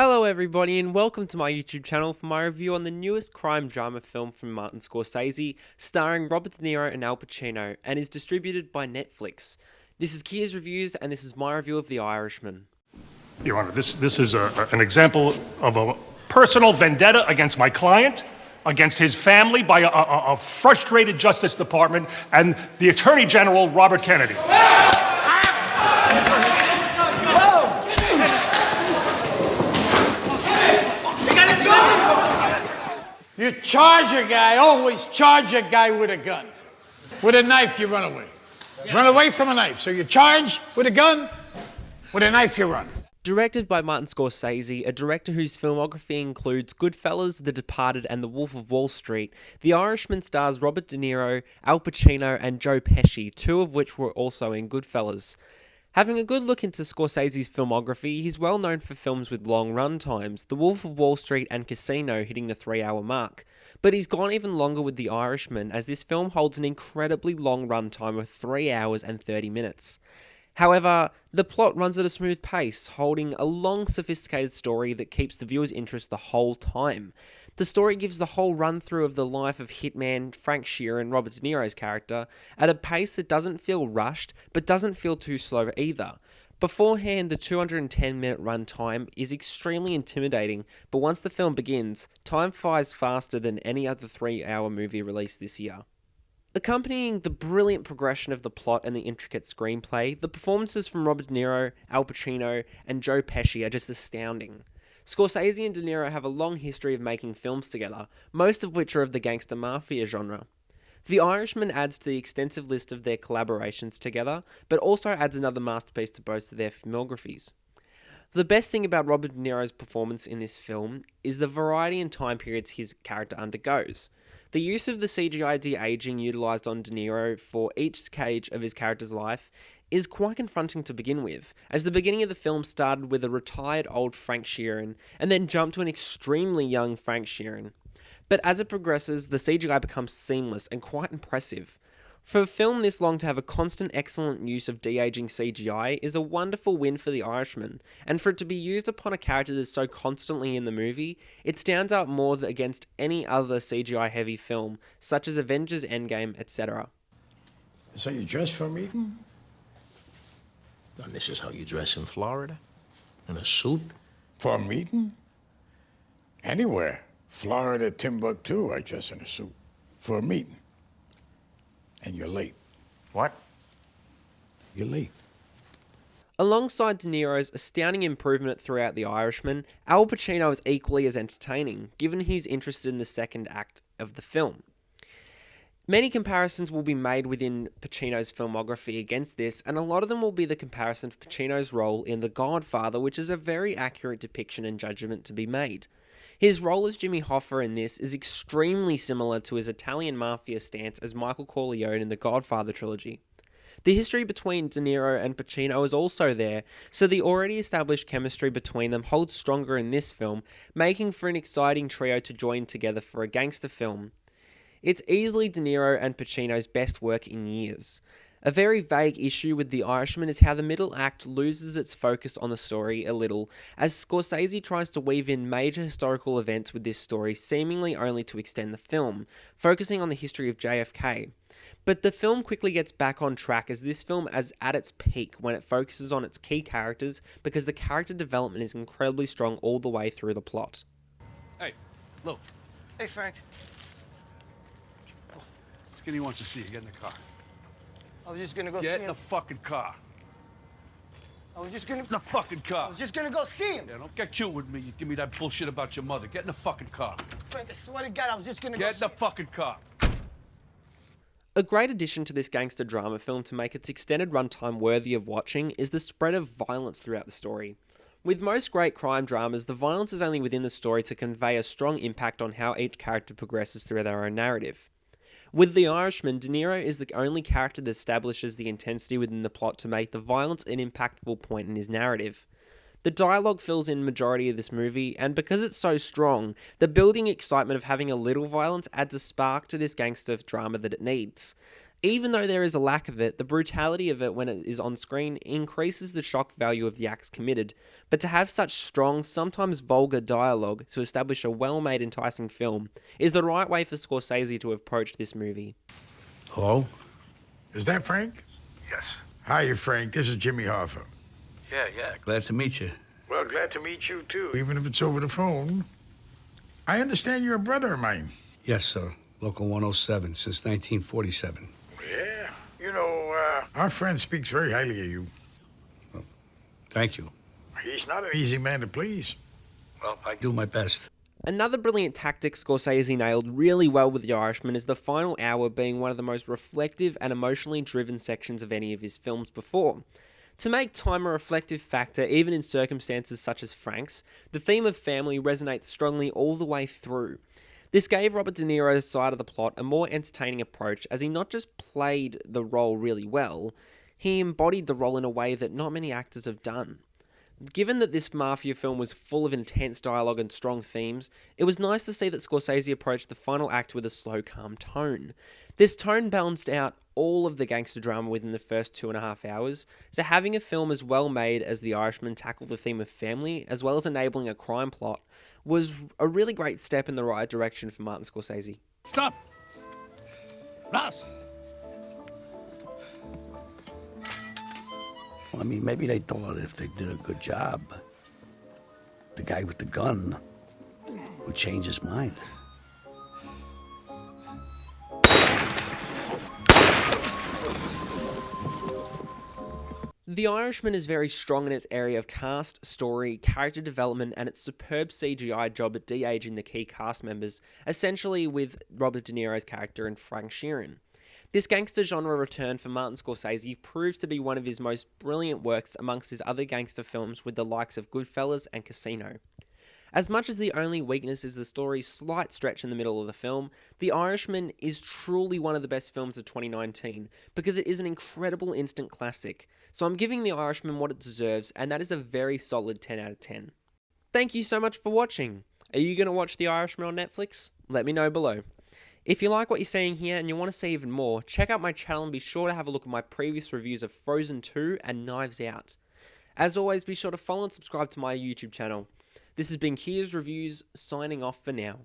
Hello everybody and welcome to my YouTube channel for my review on the newest crime drama film from Martin Scorsese, starring Robert De Niro and Al Pacino, and is distributed by Netflix. This is Kia's Reviews and this is my review of The Irishman. Your Honor, this is an example of a personal vendetta against my client, against his family, by a frustrated Justice Department and the Attorney General, Robert Kennedy. You charge a guy, always charge a guy with a gun. With a knife, you run away. Run away from a knife. So you charge with a gun, with a knife, you run. Directed by Martin Scorsese, a director whose filmography includes Goodfellas, The Departed, and The Wolf of Wall Street, The Irishman stars Robert De Niro, Al Pacino, and Joe Pesci, two of which were also in Goodfellas. Having a good look into Scorsese's filmography, he's well known for films with long run times, The Wolf of Wall Street and Casino hitting the 3-hour mark. But he's gone even longer with The Irishman, as this film holds an incredibly long run time of 3 hours and 30 minutes. However, the plot runs at a smooth pace, holding a long, sophisticated story that keeps the viewer's interest the whole time. The story gives the whole run-through of the life of hitman Frank Sheeran, Robert De Niro's character, at a pace that doesn't feel rushed, but doesn't feel too slow either. Beforehand, the 210-minute run time is extremely intimidating, but once the film begins, time flies faster than any other 3-hour movie released this year. Accompanying the brilliant progression of the plot and the intricate screenplay, the performances from Robert De Niro, Al Pacino, and Joe Pesci are just astounding. Scorsese and De Niro have a long history of making films together, most of which are of the gangster mafia genre. The Irishman adds to the extensive list of their collaborations together, but also adds another masterpiece to both of their filmographies. The best thing about Robert De Niro's performance in this film is the variety and time periods his character undergoes. The use of the CGI de-aging utilised on De Niro for each stage of his character's life is quite confronting to begin with, as the beginning of the film started with a retired old Frank Sheeran, and then jumped to an extremely young Frank Sheeran. But as it progresses, the CGI becomes seamless and quite impressive. For a film this long to have a constant excellent use of de-aging CGI is a wonderful win for The Irishman, and for it to be used upon a character that's so constantly in the movie, it stands out more against any other CGI-heavy film, such as Avengers Endgame, etc. So you dress for a meeting? And this is how you dress in Florida? In a suit? For a meeting? Anywhere. Florida, Timbuktu, I dress in a suit. For a meeting. And you're late. What? You're late. Alongside De Niro's astounding improvement throughout The Irishman, Al Pacino is equally as entertaining, given he's interested in the second act of the film. Many comparisons will be made within Pacino's filmography against this, and a lot of them will be the comparison to Pacino's role in The Godfather, which is a very accurate depiction and judgment to be made. His role as Jimmy Hoffa in this is extremely similar to his Italian mafia stance as Michael Corleone in the Godfather trilogy. The history between De Niro and Pacino is also there, so the already established chemistry between them holds stronger in this film, making for an exciting trio to join together for a gangster film. It's easily De Niro and Pacino's best work in years. A very vague issue with The Irishman is how the middle act loses its focus on the story a little, as Scorsese tries to weave in major historical events with this story seemingly only to extend the film, focusing on the history of JFK. But the film quickly gets back on track, as this film is at its peak when it focuses on its key characters, because the character development is incredibly strong all the way through the plot. Hey, Lou. Hey, Frank. Skinny wants to see you. Get in the car. I was just gonna go see Get in him. the fucking car. I was just gonna... Get in the fucking car. I was just gonna go see him. Yeah, don't get cute with me. You give me that bullshit about your mother. Get in the fucking car. Frank, I swear to God, I was just gonna go Get in see the him. fucking car. A great addition to this gangster drama film to make its extended runtime worthy of watching is the spread of violence throughout the story. With most great crime dramas, the violence is only within the story to convey a strong impact on how each character progresses through their own narrative. With The Irishman, De Niro is the only character that establishes the intensity within the plot to make the violence an impactful point in his narrative. The dialogue fills in majority of this movie, and because it's so strong, the building excitement of having a little violence adds a spark to this gangster drama that it needs. Even though there is a lack of it, the brutality of it when it is on screen increases the shock value of the acts committed, but to have such strong, sometimes vulgar dialogue to establish a well-made, enticing film is the right way for Scorsese to approach this movie. Hello? Is that Frank? Yes. Hi, Frank. This is Jimmy Hoffa. Yeah. Glad to meet you. Well, glad to meet you, too. Even if it's over the phone. I understand you're a brother of mine. Yes, sir. Local 107 since 1947. Yeah. You know, our friend speaks very highly of you. Thank you. He's not an easy man to please. Well, I do my best. Another brilliant tactic Scorsese nailed really well with The Irishman is the final hour being one of the most reflective and emotionally driven sections of any of his films before. To make time a reflective factor, even in circumstances such as Frank's, the theme of family resonates strongly all the way through. This gave Robert De Niro's side of the plot a more entertaining approach, as he not just played the role really well, he embodied the role in a way that not many actors have done. Given that this mafia film was full of intense dialogue and strong themes, it was nice to see that Scorsese approached the final act with a slow, calm tone. This tone balanced out all of the gangster drama within the first 2.5 hours, so having a film as well made as The Irishman tackle the theme of family, as well as enabling a crime plot, was a really great step in the right direction for Martin Scorsese. Stop! Ross! Well, I mean, maybe they thought if they did a good job, the guy with the gun would change his mind. The Irishman is very strong in its area of cast, story, character development, and its superb CGI job at de-aging the key cast members, essentially with Robert De Niro's character and Frank Sheeran. This gangster genre return for Martin Scorsese proves to be one of his most brilliant works amongst his other gangster films with the likes of Goodfellas and Casino. As much as the only weakness is the story's slight stretch in the middle of the film, The Irishman is truly one of the best films of 2019 because it is an incredible instant classic. So I'm giving The Irishman what it deserves, and that is a very solid 10 out of 10. Thank you so much for watching. Are you going to watch The Irishman on Netflix? Let me know below. If you like what you're seeing here and you want to see even more, check out my channel and be sure to have a look at my previous reviews of Frozen 2 and Knives Out. As always, be sure to follow and subscribe to my YouTube channel. This has been Kia's Reviews, signing off for now.